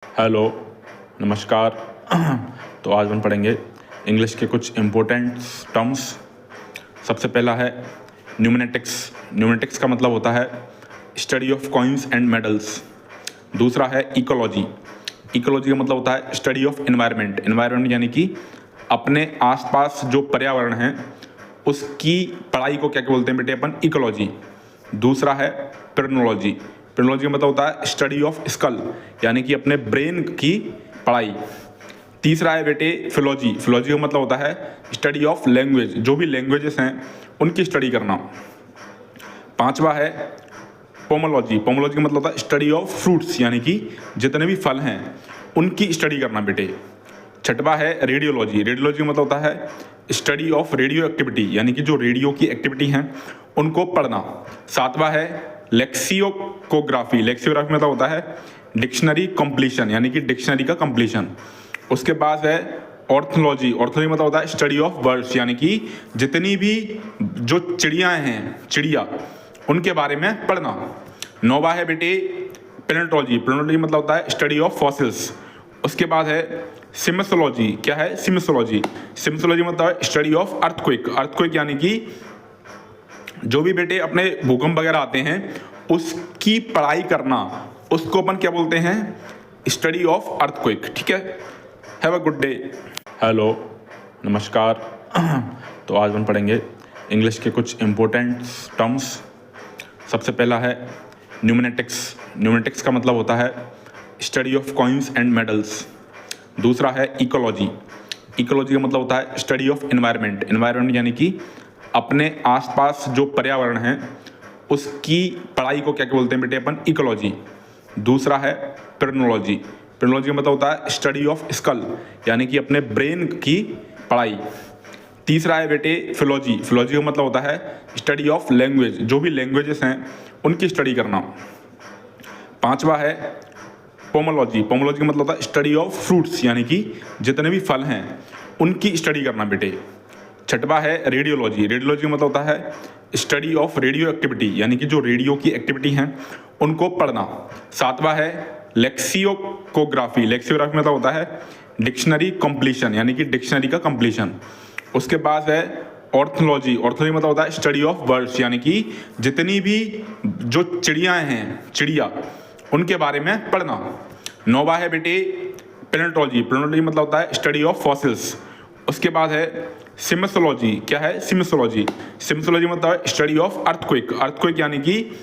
Hello, नमस्कार। तो आज हम पढ़ेंगे इंग्लिश के कुछ इम्पोर्टेंट टर्म्स। सबसे पहला है न्यूमेटिक्स। न्यूमेटिक्स का मतलब होता है study of coins and medals. दूसरा है इकोलॉजी। इकोलॉजी का मतलब होता है स्टडी ऑफ एनवायरनमेंट। एनवायरनमेंट यानी कि अपने आसपास जो पर्यावरण है उसकी पढ़ाई को क्या बोलते हैं बेटे अपन? इकोलॉजी। दूसरा है पेरिनोलॉजी। पेरिनोलॉजी का मतलब होता है स्टडी ऑफ स्कल यानी कि अपने ब्रेन की पढ़ाई। तीसरा है बेटे फिलॉजी। फिलॉजी का मतलब होता है स्टडी ऑफ लैंग्वेज, जो भी लैंग्वेजेस हैं उनकी स्टडी करना। पांचवा है पोमोलॉजी। पोमोलॉजी का मतलब होता है स्टडी ऑफ फ्रूट्स यानी कि जितने भी फल हैं उनकी स्टडी करना बेटे। छठवा है रेडियोलॉजी। रेडियोलॉजी का मतलब होता है स्टडी ऑफ रेडियो एक्टिविटी यानी कि जो रेडियो की एक्टिविटी हैं उनको पढ़ना। सातवां है लेक्सियोग्राफी। लेक्सियोग्राफी मतलब होता है डिक्शनरी कंप्लीशन यानी कि डिक्शनरी का कंप्लीशन। उसके बाद है ऑर्थोलॉजी। ऑर्थोलॉजी मतलब होता है स्टडी ऑफ बर्ड्स यानी कि जितनी भी जो चिड़िया हैं, चिड़िया, उनके बारे में पढ़ना। नौवां है बेटे पेलेंटोलॉजी। पेलेंटोलॉजी मतलब होता है स्टडी ऑफ फॉसिल्स। उसके बाद है सिम्सोलॉजी। क्या है? सिम्सोलॉजी। सिम्सोलॉजी मतलब है स्टडी ऑफ अर्थक्वेक। अर्थक्वेक यानी कि जो भी बेटे अपने भूकंप वगैरह आते हैं उसकी पढ़ाई करना, उसको अपन क्या बोलते हैं? Study of earthquake. ठीक है, have a good day. Hello, नमस्कार। तो आज हम पढ़ेंगे इंग्लिश के कुछ इम्पोर्टेंट टर्म्स। सबसे पहला है न्यूमेटिक्स। न्यूमेटिक्स का मतलब होता है study of coins and medals. दूसरा है इकोलॉजी। इकोलॉजी का मतलब होता है स्टडी ऑफ एनवायरनमेंट। एनवायरनमेंट यानी कि अपने आसपास जो पर्यावरण है उसकी पढ़ाई को क्या बोलते हैं बेटे अपन? इकोलॉजी। दूसरा है पेरिनोलॉजी। पेरिनोलॉजी का मतलब होता है स्टडी ऑफ स्कल यानी कि अपने ब्रेन की पढ़ाई। तीसरा है बेटे फिलॉजी। फिलॉजी का मतलब होता है स्टडी ऑफ लैंग्वेज, जो भी लैंग्वेजेस हैं उनकी स्टडी करना। पांचवा है पोमोलॉजी। पोमोलॉजी का मतलब होता है स्टडी ऑफ फ्रूट्स यानी कि जितने भी फल हैं उनकी स्टडी करना बेटे। छठवा है रेडियोलॉजी। रेडियोलॉजी का मतलब होता है स्टडी ऑफ रेडियो एक्टिविटी यानी कि जो रेडियो की एक्टिविटी हैं उनको पढ़ना। सातवां है लेक्सियोग्राफी। लेक्सियोग्राफी मतलब होता है डिक्शनरी कंप्लीशन यानी कि डिक्शनरी का कंप्लीशन। उसके बाद है ऑर्थोलॉजी। ऑर्थोलॉजी मतलब होता है स्टडी ऑफ बर्ड्स यानी कि जितनी भी जो चिड़िया हैं, चिड़िया, उनके बारे में पढ़ना। नौवां है बेटे पेलेंटोलॉजी। पेलेंटोलॉजी मतलब होता है स्टडी ऑफ फॉसिल्स। उसके बाद है सिम्सोलॉजी। क्या है? सिम्सोलॉजी। सिम्सोलॉजी मतलब है स्टडी ऑफ अर्थक्वेक। अर्थक्वेक यानी कि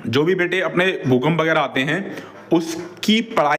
जो भी बेटे अपने भूकंप वगैरह आते हैं उसकी पढ़ाई